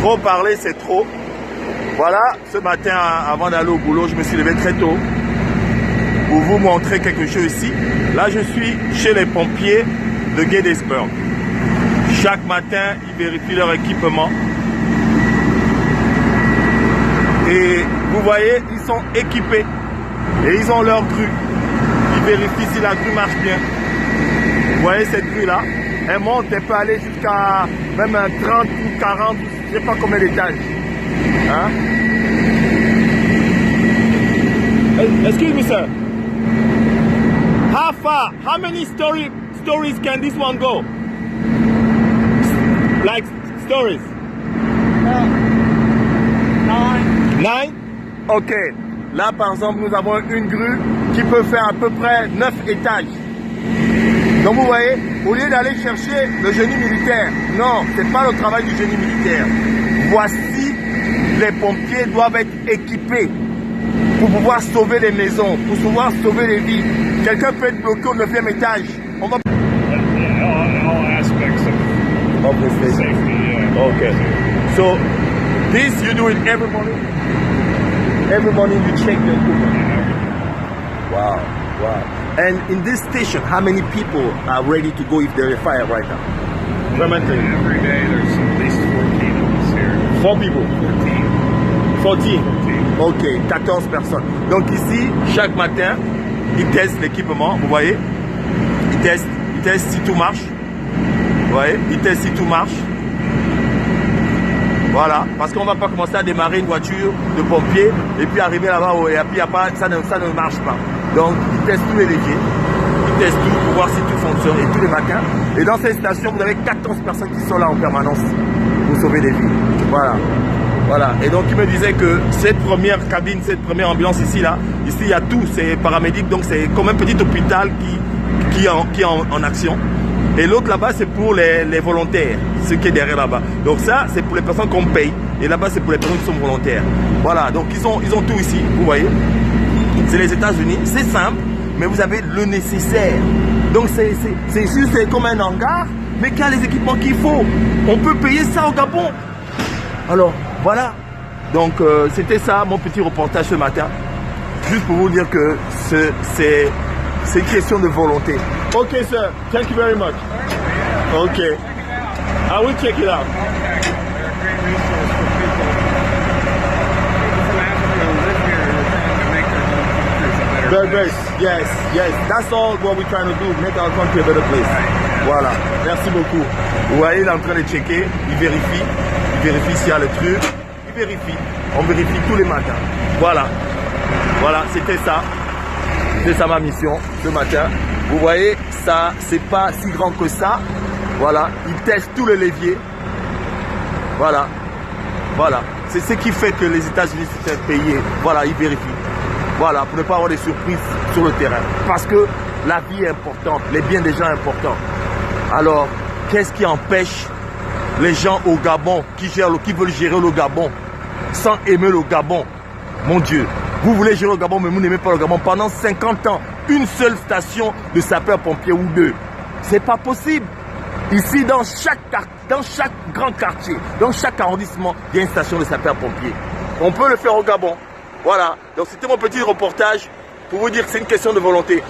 Trop parler, c'est trop. Voilà, ce matin, avant d'aller au boulot, je me suis levé très tôt pour vous montrer quelque chose ici. Là, je suis chez les pompiers de Gettysburg. Chaque matin, ils vérifient leur équipement. Et vous voyez, ils sont équipés. Et ils ont leur grue. Ils vérifient si la grue marche bien. Vous voyez cette grue-là? Elle monte, elle peut aller jusqu'à même 30 ou 40, je ne sais pas combien d'étages. Hein? Excuse me, sir. How far? How many stories can this one go? Like stories? 9? Ok. Là, par exemple, nous avons une grue qui peut faire à peu près 9 étages. Donc vous voyez, au lieu d'aller chercher le génie militaire, non, c'est pas le travail du génie militaire. Voici, les pompiers doivent être équipés pour pouvoir sauver les maisons, pour pouvoir sauver les vies. Quelqu'un peut être bloqué au 9e étage. On va... all aspects of safety. Yeah. Okay. So, this you do it every morning? Every morning you check the equipment? Wow, wow. And in this station, how many people are ready to go if there's a fire right now? Every day there's at least 14 of us here. 4 people? 14. 14. Ok, 14 personnes. Donc ici, chaque matin, ils testent l'équipement, vous voyez? Ils testent si tout marche. Vous voyez? Ils testent si tout marche. Voilà, parce qu'on ne va pas commencer à démarrer une voiture de pompier et puis arriver là-bas et puis ça ne marche pas. Donc, ils testent tous les leviers, ils testent tout pour voir si tout fonctionne et tous les matins. Et dans cette station, vous avez 14 personnes qui sont là en permanence pour sauver des vies. Voilà. Voilà. Et donc, il me disait que cette première cabine, cette première ambulance ici, il y a tout, c'est paramédic, donc c'est comme un petit hôpital qui est en action. Et l'autre là-bas, c'est pour les volontaires, ce qui est derrière là-bas. Donc ça, c'est pour les personnes qu'on paye. Et là-bas, c'est pour les personnes qui sont volontaires. Voilà, donc ils ont tout ici, vous voyez. C'est les États-Unis, c'est simple, mais vous avez le nécessaire. Donc c'est comme un hangar, mais qui a les équipements qu'il faut. On peut payer ça au Gabon. Alors, voilà. Donc c'était ça, mon petit reportage ce matin. Juste pour vous dire que c'est une question de volonté. Ok, sir. Thank you very much. Ok. I will check it out. Very, very. Yes, yes. That's all what we're trying to do. Make our country a better place. Voilà. Merci beaucoup. Vous voyez, il est en train de checker. Il vérifie s'il y a le truc. Il vérifie. On vérifie tous les matins. Voilà. Voilà, c'était ça. C'était ça ma mission ce matin. Vous voyez, ça, c'est pas si grand que ça. Voilà, ils testent tous les leviers. Voilà, voilà. C'est ce qui fait que les États-Unis se font payer. Voilà, ils vérifient. Voilà, pour ne pas avoir des surprises sur le terrain. Parce que la vie est importante, les biens des gens sont importants. Alors, qu'est-ce qui empêche les gens au Gabon qui veulent gérer le Gabon sans aimer le Gabon? Mon Dieu, vous voulez gérer le Gabon, mais vous n'aimez pas le Gabon. Pendant 50 ans, une seule station de sapeurs-pompiers ou deux. C'est pas possible. Ici, dans chaque grand quartier, dans chaque arrondissement, il y a une station de sapeurs-pompiers. On peut le faire au Gabon. Voilà. Donc c'était mon petit reportage pour vous dire que c'est une question de volonté.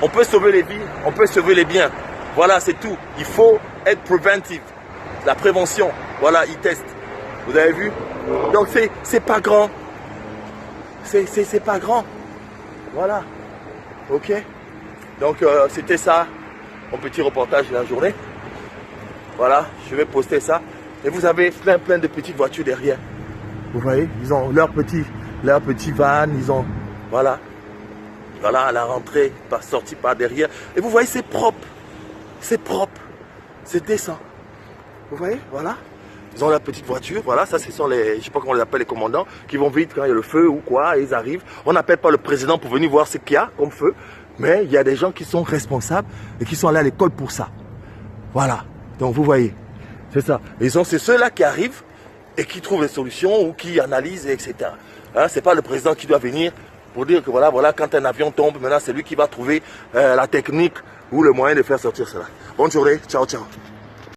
On peut sauver les vies, on peut sauver les biens. Voilà, c'est tout. Il faut être préventif. La prévention. Voilà, ils testent. Vous avez vu? Donc c'est pas grand. C'est pas grand. Voilà. Ok. Donc c'était ça, mon petit reportage de la journée. Voilà, je vais poster ça. Et vous avez plein de petites voitures derrière. Vous voyez, ils ont leur petit van, ils ont, voilà. Voilà, à la rentrée, sorti par derrière. Et vous voyez, c'est propre. C'est propre. C'est décent. Vous voyez, voilà. Ils ont leur petite voiture, voilà, ça ce sont les, je sais pas comment on les appelle, les commandants, qui vont vite quand il y a le feu ou quoi, et ils arrivent. On n'appelle pas le président pour venir voir ce qu'il y a comme feu, mais il y a des gens qui sont responsables et qui sont allés à l'école pour ça. Voilà, donc vous voyez, c'est ça. C'est ceux-là qui arrivent et qui trouvent les solutions ou qui analysent, etc. Hein, c'est pas le président qui doit venir pour dire que voilà, quand un avion tombe, maintenant c'est lui qui va trouver la technique ou le moyen de faire sortir cela. Bonne journée, ciao, ciao.